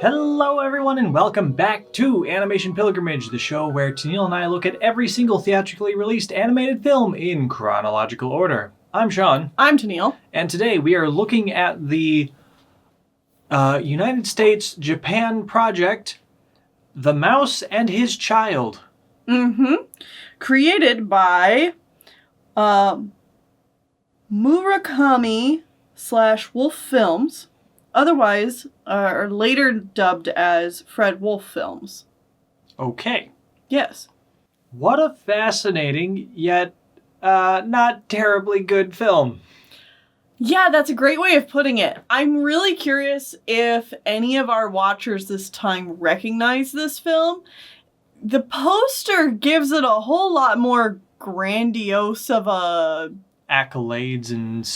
Hello everyone and welcome back to Animation Pilgrimage, the show where Tennille and I look at every single theatrically released animated film in chronological order. I'm Sean. I'm Tennille. And today we are looking at the United States-Japan project, The Mouse and His Child. Created by Murakami/Wolf Films, otherwise are later dubbed as Fred Wolf Films. Okay. Yes. What a fascinating, yet not terribly good film. Yeah, that's a great way of putting it. I'm really curious if any of our watchers this time recognize this film. The poster gives it a whole lot more grandiose of a... accolades and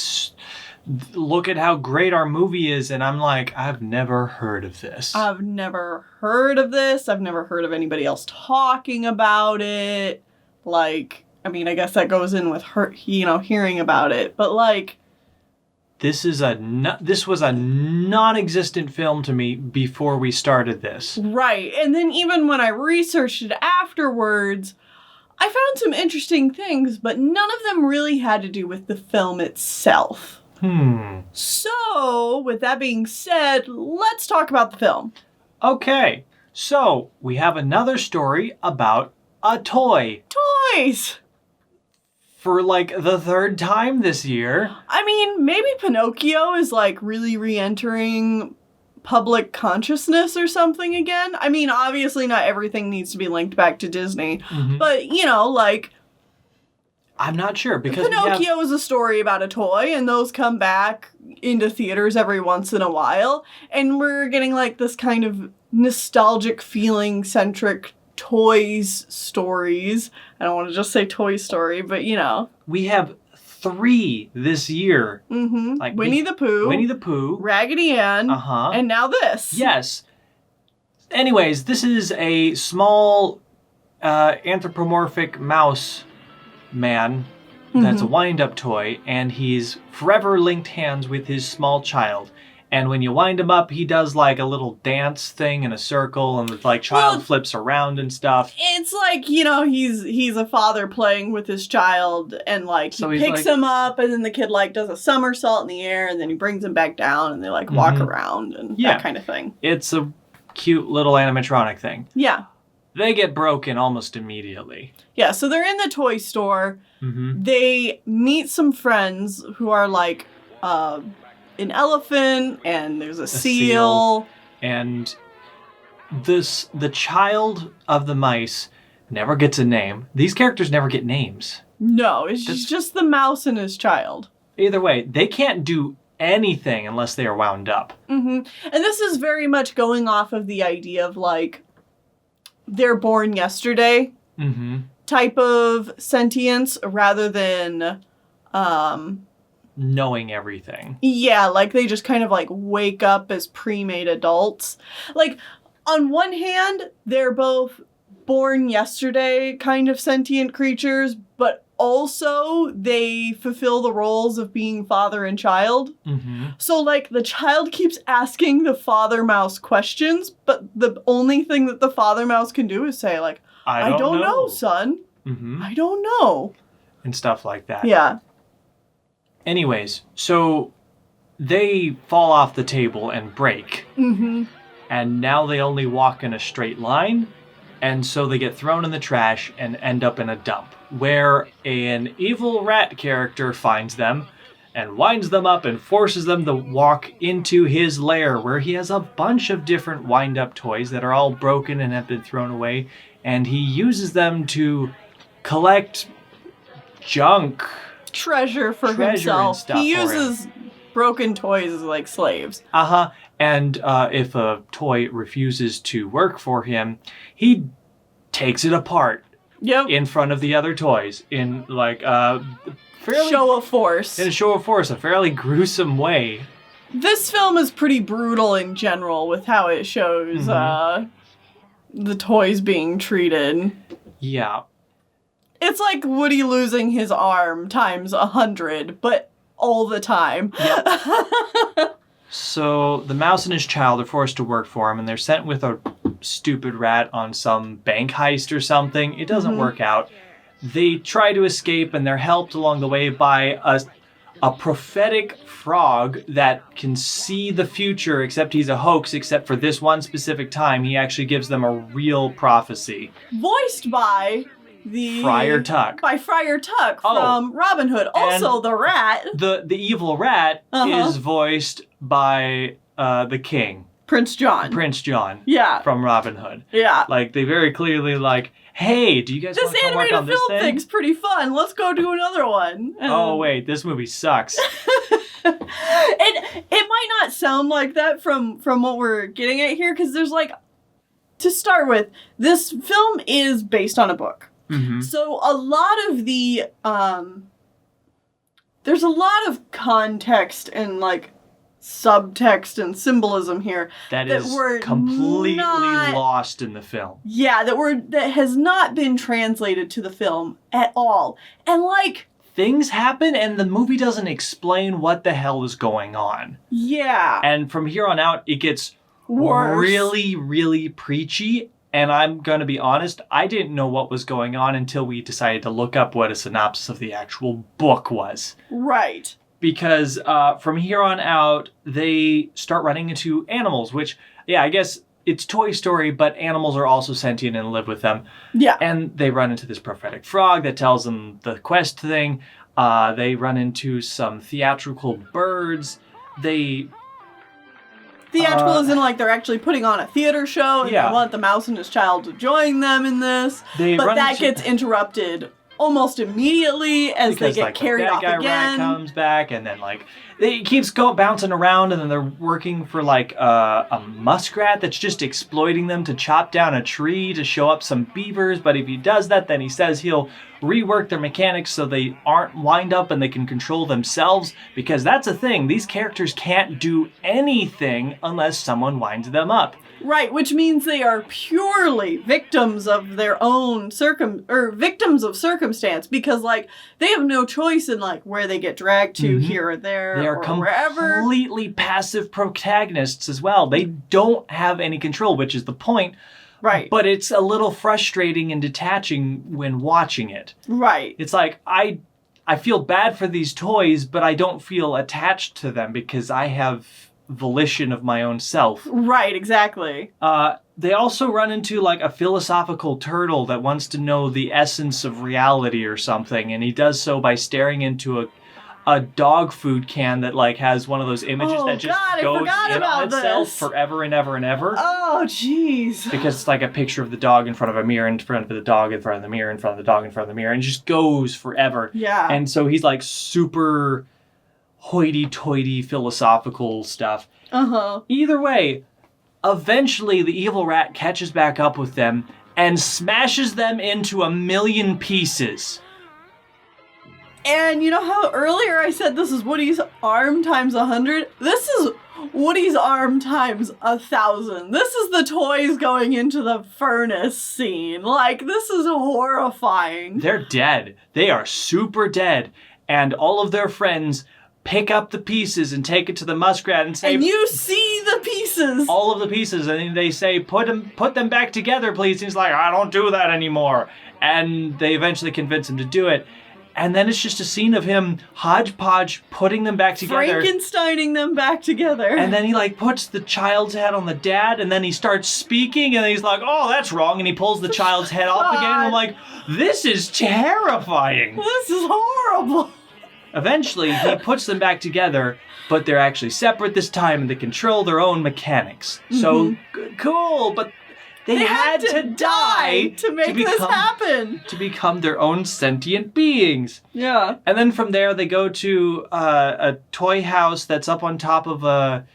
look at how great our movie is, and I'm like, I've never heard of this. I've never heard of this. I've never heard of anybody else talking about it. Like, I mean, I guess that goes in with her, hearing about it. But like, this was a non-existent film to me before we started this. Right. And then even when I researched it afterwards, I found some interesting things, but none of them really had to do with the film itself. So, with that being said, let's talk about the film. Okay, so we have another story about a toy. Toys! For like the third time this year. I mean, maybe Pinocchio is like really re-entering public consciousness or something again. I mean, obviously not everything needs to be linked back to Disney, but like... I'm not sure, because Pinocchio is a story about a toy, and those come back into theaters every once in a while, and we're getting like this kind of nostalgic feeling-centric toys stories. I don't want to just say Toy Story, but we have 3 this year. Like Winnie the Pooh, Raggedy Ann, and now this. Yes. Anyways, this is a small anthropomorphic mouse man that's a wind-up toy, and he's forever linked hands with his small child. And when you wind him up, he does like a little dance thing in a circle, and the child flips around and stuff. It's like, he's a father playing with his child, and so he picks him up, and then the kid does a somersault in the air, and then he brings him back down, and they walk around and that kind of thing. It's a cute little animatronic thing. Yeah. They get broken almost immediately. Yeah, so they're in the toy store. They meet some friends who are an elephant, and there's a seal. And the child of the mice never gets a name. These characters never get names. No, it's just the mouse and his child. Either way, they can't do anything unless they are wound up. And this is very much going off of the idea of they're born yesterday type of sentience rather than knowing everything. Yeah, they just kind of wake up as pre-made adults. On one hand, they're both born yesterday kind of sentient creatures, but also they fulfill the roles of being father and child. So the child keeps asking the father mouse questions, but the only thing that the father mouse can do is say I don't know, son. I don't know. And stuff like that. Yeah. Anyways, so they fall off the table and break. And now they only walk in a straight line. And so they get thrown in the trash and end up in a dump, where an evil rat character finds them and winds them up and forces them to walk into his lair, where he has a bunch of different wind-up toys that are all broken and have been thrown away. And he uses them to collect junk. Treasure for himself. He uses broken toys as slaves. And if a toy refuses to work for him, he takes it apart. In front of the other toys in fairly show of force. In a show of force, a fairly gruesome way. This film is pretty brutal in general with how it shows the toys being treated. Yeah. It's like Woody losing his arm times 100, but all the time. Yep. So the mouse and his child are forced to work for him, and they're sent with a stupid rat on some bank heist or something. It doesn't work out. They try to escape, and they're helped along the way by a prophetic frog that can see the future, except he's a hoax, except for this one specific time. He actually gives them a real prophecy. Voiced by Friar Tuck. By Friar Tuck from Robin Hood. Also the rat. The evil rat is voiced by the king. Prince John. Yeah. From Robin Hood. Yeah. Like, they very clearly hey, do you guys want to come work on this thing? This animated film thing's pretty fun. Let's go do another one. Oh, wait, this movie sucks. It might not sound like that from what we're getting at here, because there's to start with, this film is based on a book. Mm-hmm. So a lot of the, there's a lot of context and subtext and symbolism here that were completely lost in the film. Yeah, that has not been translated to the film at all. And things happen and the movie doesn't explain what the hell is going on. Yeah. And from here on out it gets worse. Really, really preachy. And I'm going to be honest, I didn't know what was going on until we decided to look up what a synopsis of the actual book was. Right. Because from here on out, they start running into animals, which, I guess it's Toy Story, but animals are also sentient and live with them. Yeah. And they run into this prophetic frog that tells them the quest thing. They run into some theatrical birds. Theatrical is in they're actually putting on a theater show and they want the mouse and his child to join them in this. But that gets interrupted almost immediately as they get carried off again. Because that guy rat comes back and then it keeps bouncing around and then they're working for a muskrat that's just exploiting them to chop down a tree to show up some beavers. But if he does that, then he says he'll rework their mechanics so they aren't wind up and they can control themselves, because that's a thing. These characters can't do anything unless someone winds them up. Right, which means they are purely victims of their own victims of circumstance, because they have no choice in where they get dragged to here or there. They are completely passive protagonists as well. They don't have any control, which is the point. Right. But it's a little frustrating and detaching when watching it. Right. It's I feel bad for these toys, but I don't feel attached to them because I have volition of my own self. Right, exactly. They also run into a philosophical turtle that wants to know the essence of reality or something, and he does so by staring into a dog food can that has one of those images that just goes in on itself forever and ever and ever. Oh, jeez. Because it's a picture of the dog in front of a mirror, in front of the dog, in front of the mirror, in front of the dog, in front of the mirror, and it just goes forever. Yeah. And so he's super hoity-toity philosophical stuff. Either way, eventually the evil rat catches back up with them and smashes them into 1,000,000 pieces. And you know how earlier I said this is Woody's arm times 100? This is Woody's arm times 1,000. This is the toys going into the furnace scene. This is horrifying. They're dead. They are super dead. And all of their friends pick up the pieces and take it to the muskrat and say... And you see the pieces. All of the pieces. And they say, put them back together, please. And he's like, I don't do that anymore. And they eventually convince him to do it. And then it's just a scene of him hodgepodge putting them back together. Frankensteining them back together. And then he puts the child's head on the dad and then he starts speaking and he's like, oh, that's wrong. And he pulls the child's head off again. And I'm like, this is terrifying. This is horrible. Eventually, he puts them back together, but they're actually separate this time and they control their own mechanics. So, cool, but they had to die to make this happen. To become their own sentient beings. Yeah. And then from there, they go to a toy house that's up on top of a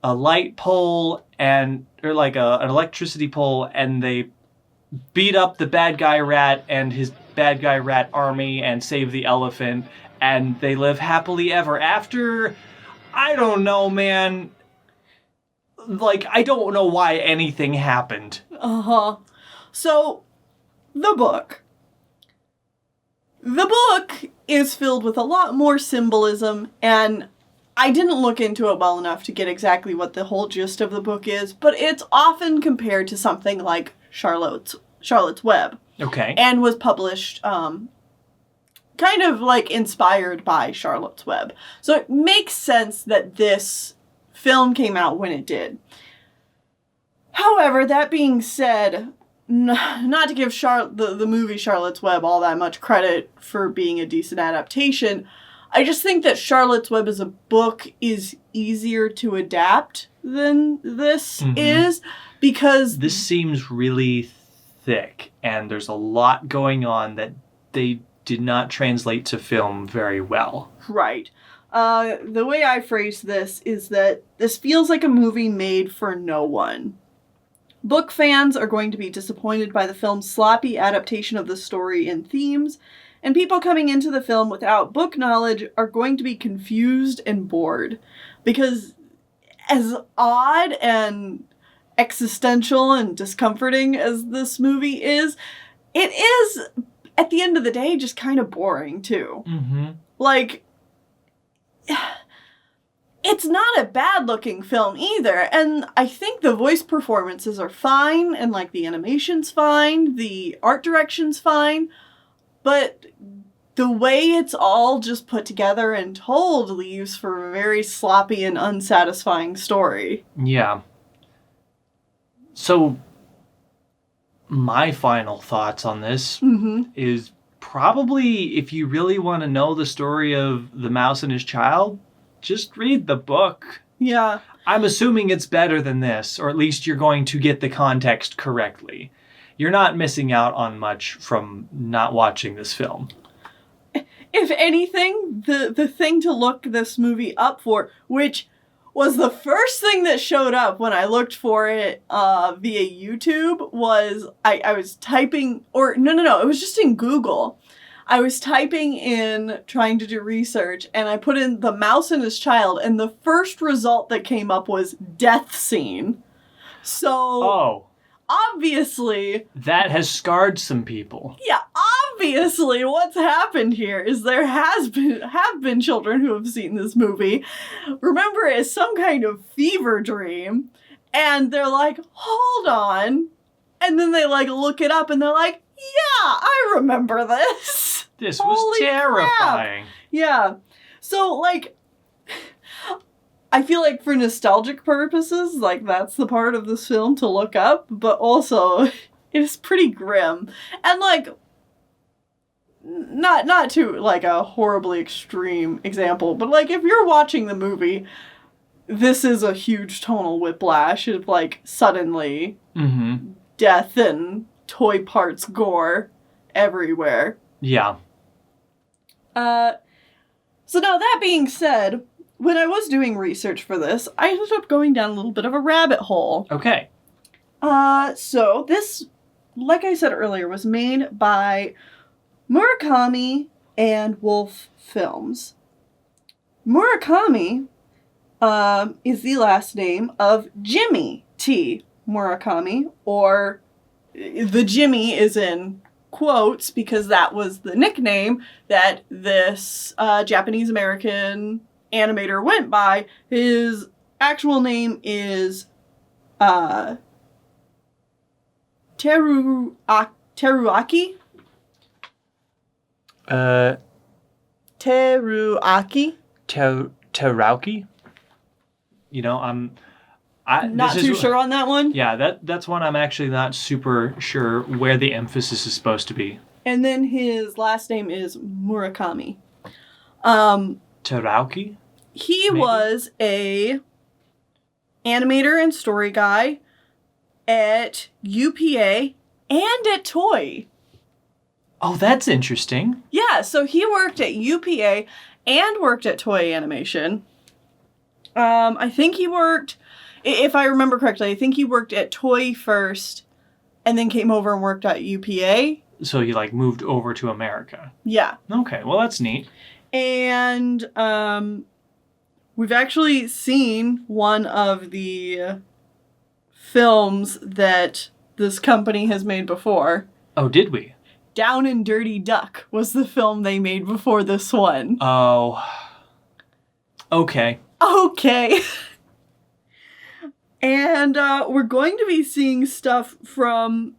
light pole or an electricity pole, and they beat up the bad guy rat and his bad guy rat army and save the elephant. And they live happily ever after. I don't know, man. I don't know why anything happened. So, the book. The book is filled with a lot more symbolism, and I didn't look into it well enough to get exactly what the whole gist of the book is, but it's often compared to something like Charlotte's Web. Okay. And was published kind of like inspired by Charlotte's Web. So it makes sense that this film came out when it did. However, that being said, not to give the movie Charlotte's Web all that much credit for being a decent adaptation, I just think that Charlotte's Web as a book is easier to adapt than this is, because... This seems really thick, and there's a lot going on that they did not translate to film very well. Right. The way I phrase this is that this feels like a movie made for no one. Book fans are going to be disappointed by the film's sloppy adaptation of the story and themes, and people coming into the film without book knowledge are going to be confused and bored. Because as odd and existential and discomforting as this movie is, it is, at the end of the day, just kind of boring, too. Like, it's not a bad-looking film either, and I think the voice performances are fine, and, like, the animation's fine, the art direction's fine, but the way it's all just put together and told leaves for a very sloppy and unsatisfying story. Yeah. So, my final thoughts on this is probably, if you really want to know the story of the mouse and his child, just read the book. Yeah. I'm assuming it's better than this, or at least you're going to get the context correctly. You're not missing out on much from not watching this film. If anything, the thing to look this movie up for, which was the first thing that showed up when I looked for it via YouTube, was I was typing, or no, it was just in Google. I was typing in, trying to do research, and I put in The Mouse and His Child, and the first result that came up was death scene. So, obviously... that has scarred some people. Yeah, obviously what's happened here is there have been children who have seen this movie, remember it as some kind of fever dream, and they're like, hold on, and then they like look it up and they're like, yeah, I remember this. This was terrifying. Crap. Yeah. So, like, I feel like for nostalgic purposes, like, that's the part of this film to look up, but also, it is pretty grim. And, like, not to, like, a horribly extreme example, but, like, if you're watching the movie, this is a huge tonal whiplash of, like, suddenly death and toy parts gore everywhere. Yeah. So now that being said, when I was doing research for this, I ended up going down a little bit of a rabbit hole. Okay. So this, like I said earlier, was made by Murakami and Wolf Films. Murakami is the last name of Jimmy T. Murakami, or the Jimmy is in quotes because that was the nickname that this Japanese-American animator went by. His actual name is Teruaki? Teruaki? Terauki? You know, I'm not too sure on that one. Yeah, that's one I'm actually not super sure where the emphasis is supposed to be. And then his last name is Murakami. Terauki? He was a animator and story guy at UPA and at Toei. Oh, that's interesting. Yeah, so he worked at UPA and worked at Toei Animation. I think he worked, if I remember correctly, I think he worked at Toei first and then came over and worked at UPA. So he, like, moved over to America. Yeah. Okay, well, that's neat. And we've actually seen one of the films that this company has made before. Oh, did we? Down and Dirty Duck was the film they made before this one. Oh. Okay. Okay. And we're going to be seeing stuff from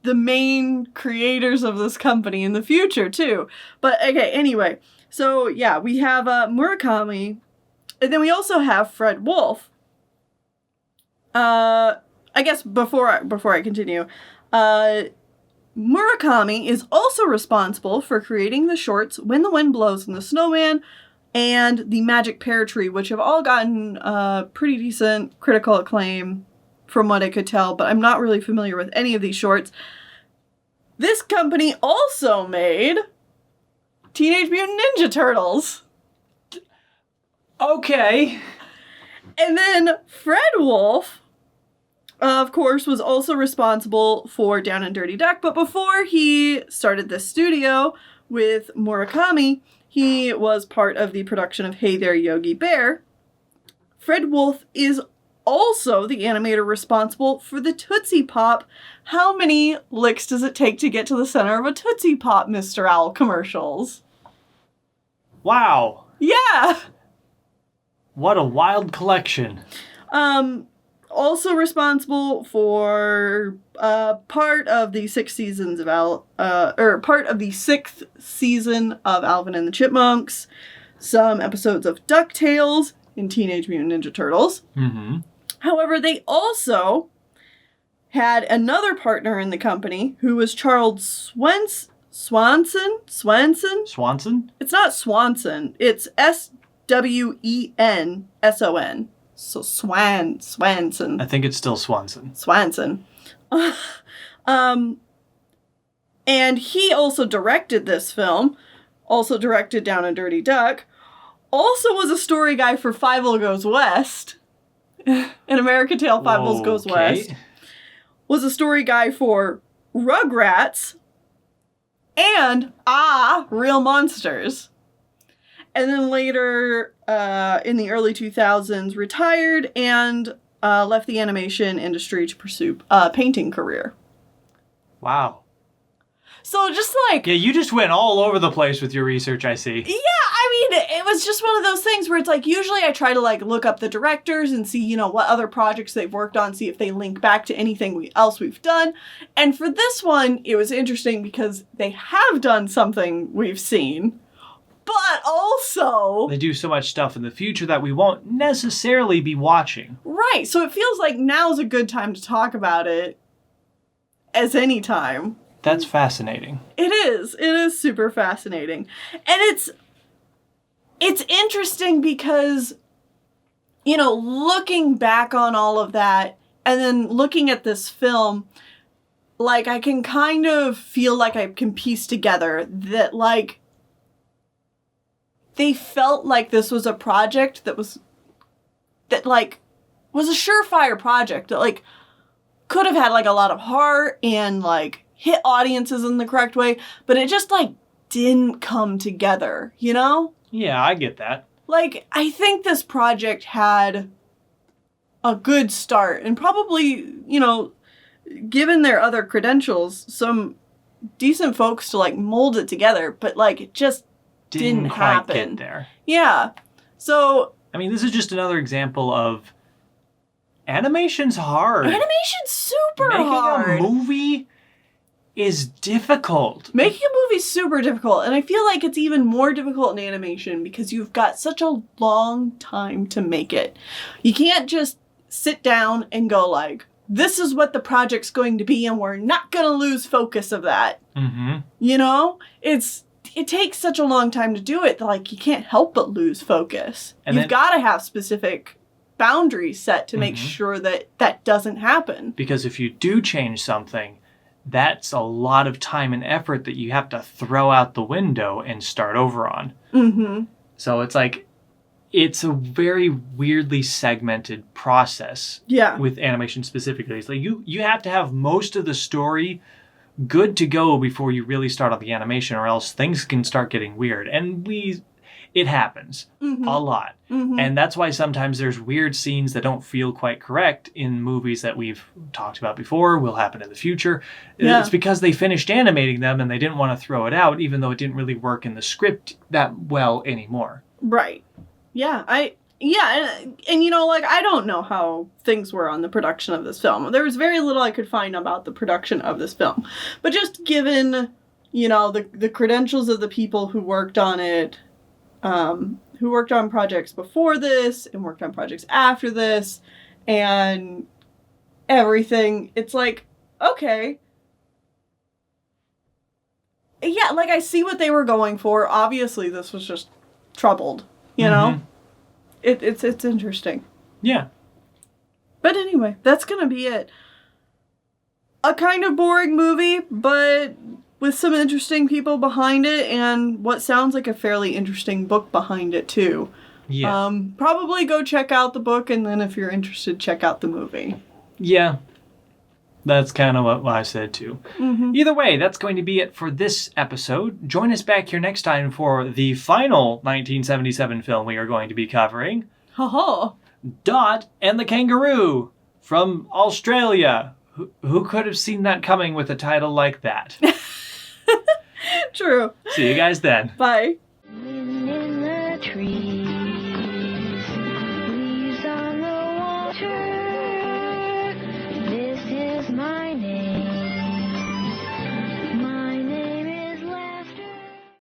the main creators of this company in the future, too. But, okay, anyway. So, yeah, we have Murakami. And then we also have Fred Wolf. I guess before I continue, Murakami is also responsible for creating the shorts When the Wind Blows and the Snowman and The Magic Pear Tree, which have all gotten pretty decent critical acclaim from what I could tell, but I'm not really familiar with any of these shorts. This company also made Teenage Mutant Ninja Turtles. Okay. And then Fred Wolf, of course, was also responsible for Down and Dirty Duck, but before he started this studio with Murakami, he was part of the production of Hey There, Yogi Bear. Fred Wolf is also the animator responsible for the Tootsie Pop. How many licks does it take to get to the center of a Tootsie Pop, Mr. Owl commercials? Wow. Yeah! What a wild collection. Also responsible for part of the sixth season of Alvin and the Chipmunks, some episodes of DuckTales and Teenage Mutant Ninja Turtles. Mm-hmm. However, they also had another partner in the company who was Charles Swanson? Swanson? It's not Swanson. It's Swenson. So Swanson. I think it's still Swanson. Swanson. And he also directed this film. Also directed Down and Dirty Duck. Also was a story guy for Fievel Goes West. In American Tail, Fievel Goes West. Was a story guy for Rugrats. And, Real Monsters. And then later, in the early 2000s, retired and left the animation industry to pursue a painting career. Wow. So just like... Yeah, you just went all over the place with your research, I see. Yeah, I mean, it was just one of those things where it's like, usually I try to like look up the directors and see, you know, what other projects they've worked on, see if they link back to anything else we've done. And for this one, it was interesting because they have done something we've seen. But also... They do so much stuff in the future that we won't necessarily be watching. Right, so it feels like now's a good time to talk about it as any time. That's fascinating. It is super fascinating. And it's interesting because, you know, looking back on all of that and then looking at this film, like, I can kind of feel like I can piece together that, like, they felt like this was a project that was a surefire project that, like, could have had, like, a lot of heart and, like, hit audiences in the correct way, but it just, like, didn't come together, you know? Yeah, I get that. Like, I think this project had a good start and probably, you know, given their other credentials, some decent folks to, like, mold it together, but, like, it just didn't quite happen. Get there. Yeah. So... I mean, this is just another example of animation's hard. Animation's super hard. Making a movie is difficult. Making a movie is super difficult, and I feel like it's even more difficult in animation because you've got such a long time to make it. You can't just sit down and go like, this is what the project's going to be, and we're not going to lose focus of that. Mm-hmm. You know? It takes such a long time to do it that, like, you can't help but lose focus. And You've got to have specific boundaries set to make sure that that doesn't happen. Because if you do change something, that's a lot of time and effort that you have to throw out the window and start over on. Mm-hmm. So it's like, it's a very weirdly segmented process. Yeah. With animation specifically. It's like you have to have most of the story good to go before you really start on the animation, or else things can start getting weird. And it happens a lot. Mm-hmm. And that's why sometimes there's weird scenes that don't feel quite correct in movies that we've talked about before, will happen in the future. Yeah. It's because they finished animating them and they didn't want to throw it out, even though it didn't really work in the script that well anymore. Right. Yeah, Yeah, and you know, like, I don't know how things were on the production of this film. There was very little I could find about the production of this film. But just given, you know, the credentials of the people who worked on it, who worked on projects before this and worked on projects after this, and everything, it's like, okay. Yeah, like, I see what they were going for. Obviously, this was just troubled, you know? It's interesting. Yeah. But anyway, that's gonna be it. A kind of boring movie, but with some interesting people behind it, and what sounds like a fairly interesting book behind it, too. Yeah. Probably go check out the book, and then if you're interested, check out the movie. Yeah. That's kind of what I said, too. Either way, that's going to be it for this episode. Join us back here next time for the final 1977 film we are going to be covering. Ha-ha. Dot and the Kangaroo from Australia. Who could have seen that coming with a title like that? True. See you guys then. Bye. In the tree.